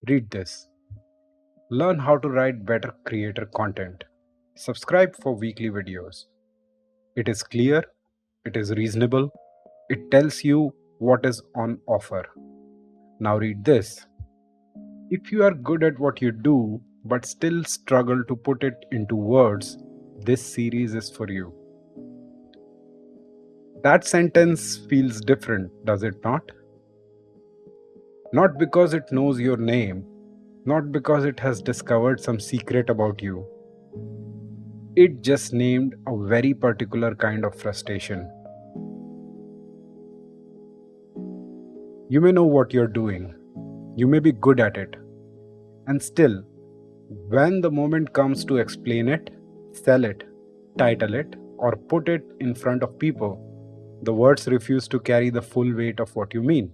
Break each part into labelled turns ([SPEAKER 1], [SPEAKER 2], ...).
[SPEAKER 1] Read this. Learn how to write better creator content. Subscribe for weekly videos. It is clear, it is reasonable, it tells you what is on offer. Now read this. If you are good at what you do but still struggle to put it into words, this series is for you. That sentence feels different, does it not? Not because it knows your name, not because it has discovered some secret about you. It just named a very particular kind of frustration. You may know what you're doing, you may be good at it, and still, when the moment comes to explain it, sell it, title it, or put it in front of people, the words refuse to carry the full weight of what you mean.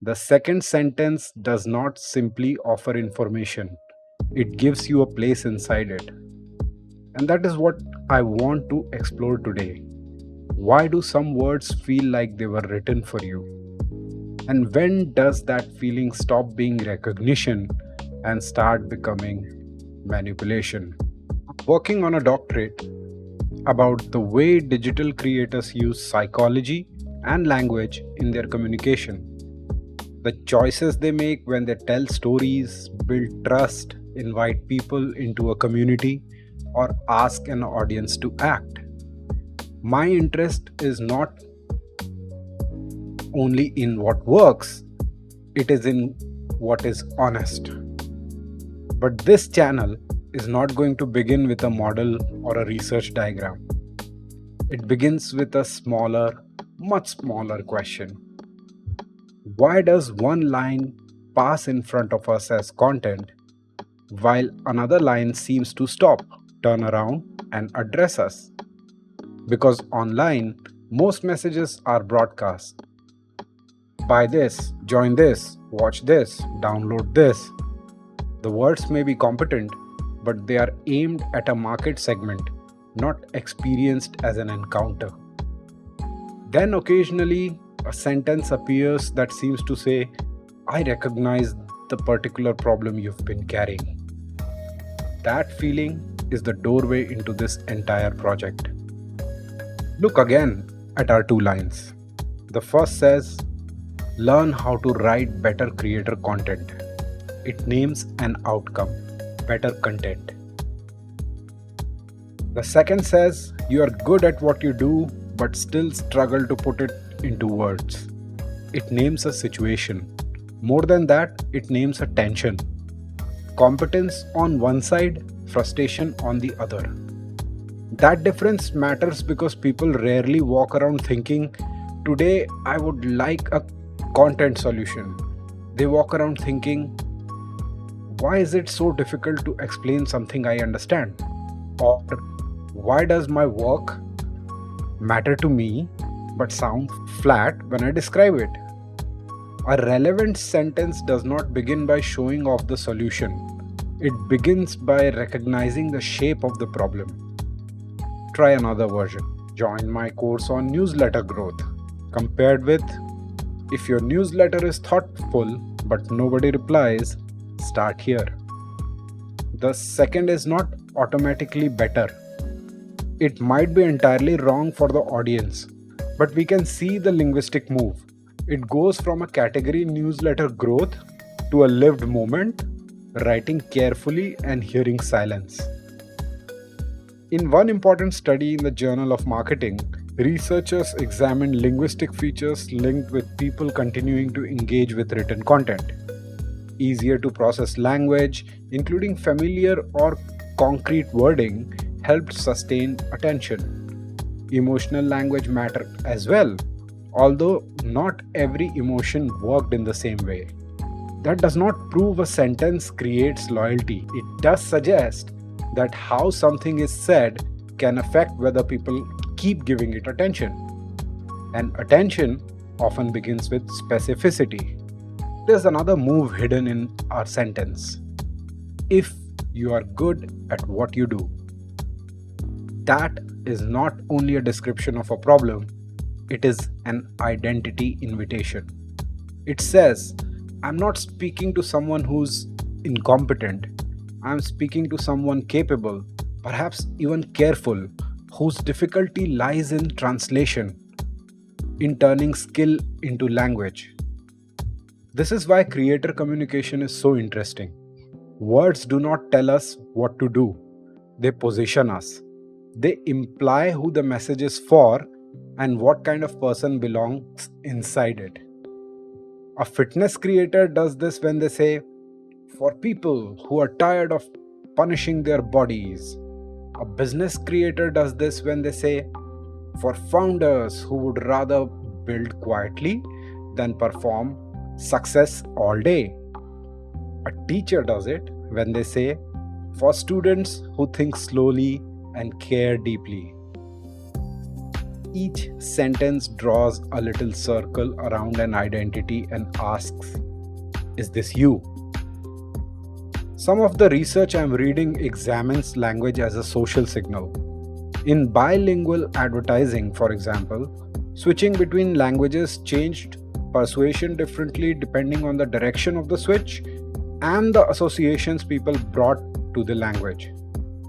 [SPEAKER 1] The second sentence does not simply offer information, it gives you a place inside it. And that is what I want to explore today. Why do some words feel like they were written for you? And when does that feeling stop being recognition and start becoming manipulation? Working on a doctorate about the way digital creators use psychology and language in their communication. The choices they make when they tell stories, build trust, invite people into a community, or ask an audience to act. My interest is not only in what works, it is in what is honest. But this channel is not going to begin with a model or a research diagram. It begins with a smaller, much smaller question. Why does one line pass in front of us as content while another line seems to stop, turn around, and address us? Because online, most messages are broadcast. Buy this, join this, watch this, download this. The words may be competent, but they are aimed at a market segment, not experienced as an encounter. Then occasionally, a sentence appears that seems to say, I recognize the particular problem you've been carrying. That feeling is the doorway into this entire project. Look again at our two lines. The first says, learn how to write better creator content. It names an outcome, better content. The second says, you are good at what you do but still struggle to put it into words. It names a situation. More than that, it names a tension. Competence on one side, frustration on the other. That difference matters because people rarely walk around thinking, today I would like a content solution. They walk around thinking, why is it so difficult to explain something I understand? Or why does my work matter to me but sound flat when I describe it? A relevant sentence does not begin by showing off the solution. It begins by recognizing the shape of the problem. Try another version. Join my course on newsletter growth. Compared with, if your newsletter is thoughtful but nobody replies, start here. The second is not automatically better. It might be entirely wrong for the audience, but we can see the linguistic move. It goes from a category newsletter growth to a lived moment, writing carefully and hearing silence. In one important study in the Journal of Marketing, researchers examined linguistic features linked with people continuing to engage with written content. Easier to process language, including familiar or concrete wording, helped sustain attention. Emotional language mattered as well, although not every emotion worked in the same way. That does not prove a sentence creates loyalty. It does suggest that how something is said can affect whether people keep giving it attention. And attention often begins with specificity. There's another move hidden in our sentence. If you are good at what you do. That is not only a description of a problem, it is an identity invitation. It says, I'm not speaking to someone who's incompetent. I'm speaking to someone capable, perhaps even careful, whose difficulty lies in translation, in turning skill into language. This is why creator communication is so interesting. Words do not tell us what to do, they position us. They imply who the message is for and what kind of person belongs inside it. A fitness creator does this when they say, for people who are tired of punishing their bodies. A business creator does this when they say, for founders who would rather build quietly than perform success all day. A teacher does it when they say, for students who think slowly and care deeply. Each sentence draws a little circle around an identity and asks, is this you? Some of the research I'm reading examines language as a social signal. In bilingual advertising, for example, switching between languages changed persuasion differently depending on the direction of the switch and the associations people brought to the language.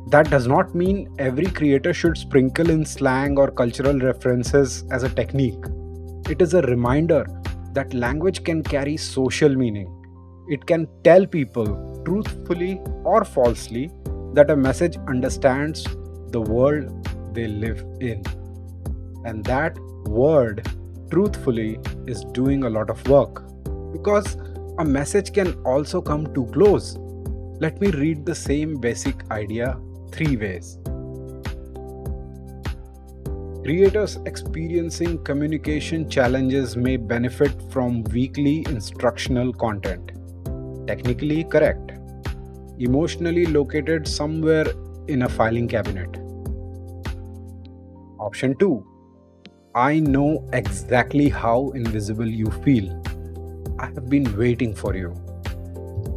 [SPEAKER 1] That does not mean every creator should sprinkle in slang or cultural references as a technique. It is a reminder that language can carry social meaning. It can tell people, truthfully or falsely, that a message understands the world they live in. And that word, truthfully, is doing a lot of work. Because a message can also come too close. Let me read the same basic idea 3 ways. Creators experiencing communication challenges may benefit from weekly instructional content. Technically correct. Emotionally located somewhere in a filing cabinet. Option 2. I know exactly how invisible you feel. I have been waiting for you.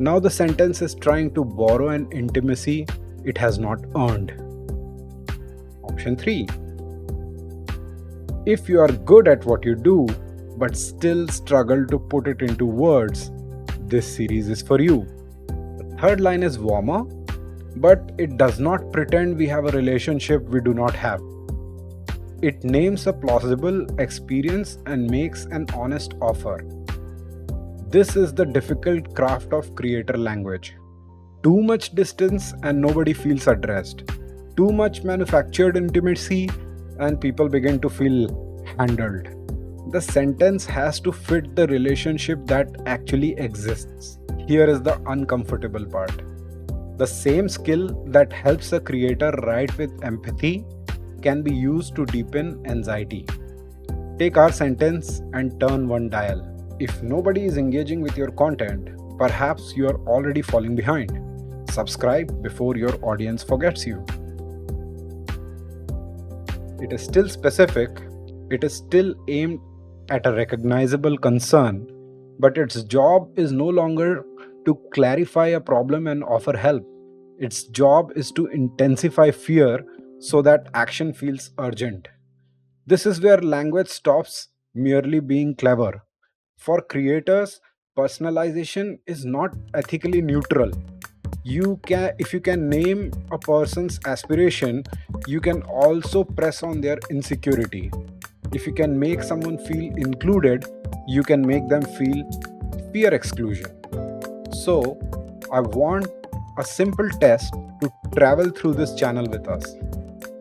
[SPEAKER 1] Now the sentence is trying to borrow an intimacy it has not earned. Option 3. If you are good at what you do but still struggle to put it into words, this series is for you. The third line is warmer, but it does not pretend we have a relationship we do not have. It names a plausible experience and makes an honest offer. This is the difficult craft of creator language. Too much distance and nobody feels addressed. Too much manufactured intimacy and people begin to feel handled. The sentence has to fit the relationship that actually exists. Here is the uncomfortable part. The same skill that helps a creator write with empathy can be used to deepen anxiety. Take our sentence and turn one dial. If nobody is engaging with your content, perhaps you are already falling behind. Subscribe before your audience forgets you. It is still specific, it is still aimed at a recognizable concern, but its job is no longer to clarify a problem and offer help. Its job is to intensify fear so that action feels urgent. This is where language stops merely being clever. For creators, personalization is not ethically neutral. If you can name a person's aspiration, you can also press on their insecurity. If you can make someone feel included, you can make them feel fear exclusion. So, I want a simple test to travel through this channel with us.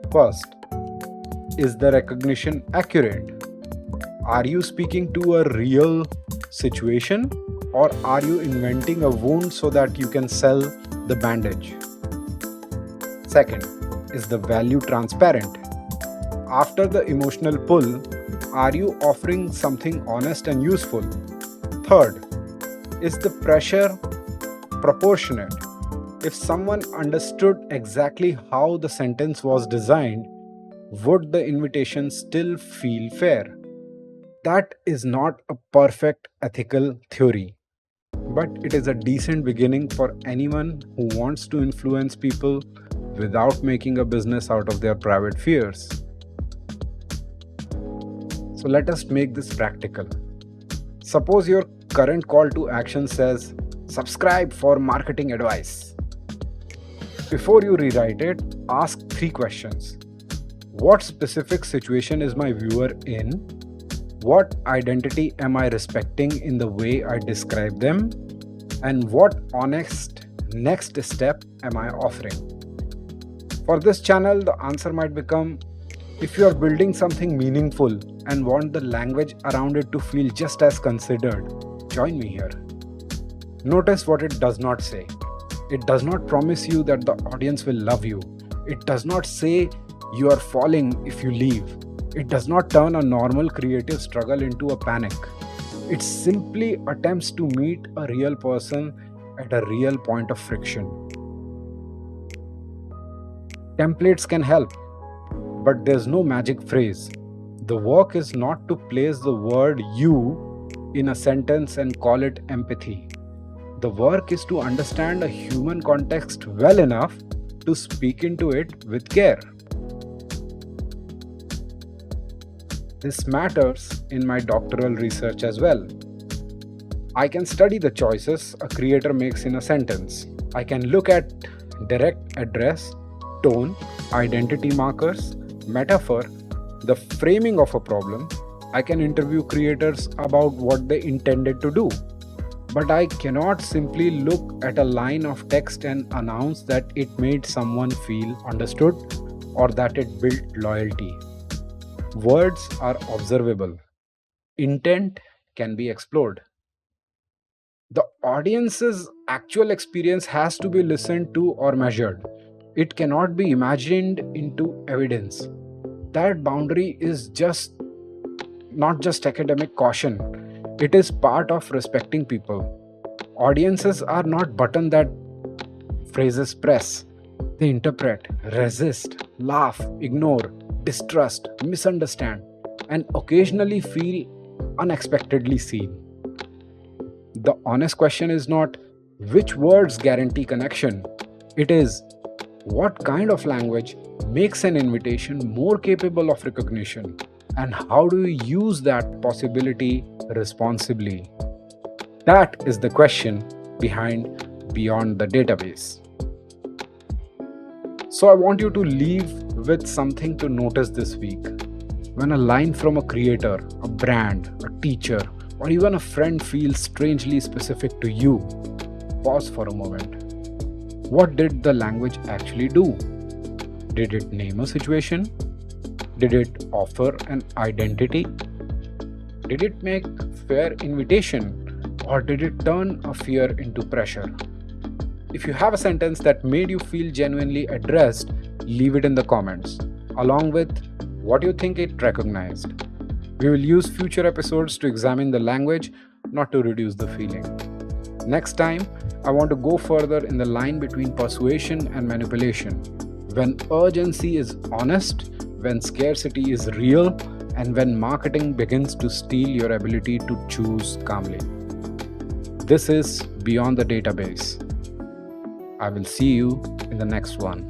[SPEAKER 1] First, is the recognition accurate? Are you speaking to a real situation, or are you inventing a wound so that you can sell the bandage? Second, is the value transparent? After the emotional pull, are you offering something honest and useful? Third, is the pressure proportionate? If someone understood exactly how the sentence was designed, would the invitation still feel fair? That is not a perfect ethical theory, but it is a decent beginning for anyone who wants to influence people without making a business out of their private fears. So let us make this practical. Suppose your current call to action says, subscribe for marketing advice. Before you rewrite it, ask 3 questions. What specific situation is my viewer in? What identity am I respecting in the way I describe them? And what honest next step am I offering? For this channel, the answer might become, if you are building something meaningful and want the language around it to feel just as considered, join me here. Notice what it does not say. It does not promise you that the audience will love you. It does not say you are falling if you leave. It does not turn a normal creative struggle into a panic. It simply attempts to meet a real person at a real point of friction. Templates can help, but there's no magic phrase. The work is not to place the word you in a sentence and call it empathy. The work is to understand a human context well enough to speak into it with care. This matters in my doctoral research as well. I can study the choices a creator makes in a sentence. I can look at direct address, tone, identity markers, metaphor, the framing of a problem. I can interview creators about what they intended to do. But I cannot simply look at a line of text and announce that it made someone feel understood or that it built loyalty. Words are observable. Intent can be explored. The audience's actual experience has to be listened to or measured. It cannot be imagined into evidence. That boundary is not just academic caution. It is part of respecting people. Audiences are not buttons that phrases press. They interpret, resist, laugh, ignore, distrust, misunderstand, and occasionally feel unexpectedly seen. The honest question is not which words guarantee connection. It is what kind of language makes an invitation more capable of recognition, and how do we use that possibility responsibly? That is the question behind Beyond the Database. So I want you to leave with something to notice this week. When a line from a creator, a brand, a teacher, or even a friend feels strangely specific to you, pause for a moment. What did the language actually do? Did it name a situation? Did it offer an identity? Did it make fair invitation? Or did it turn a fear into pressure? If you have a sentence that made you feel genuinely addressed, leave it in the comments, along with what you think it recognized. We will use future episodes to examine the language, not to reduce the feeling. Next time, I want to go further in the line between persuasion and manipulation. When urgency is honest, when scarcity is real, and when marketing begins to steal your ability to choose calmly. This is Beyond the Database. I will see you in the next one.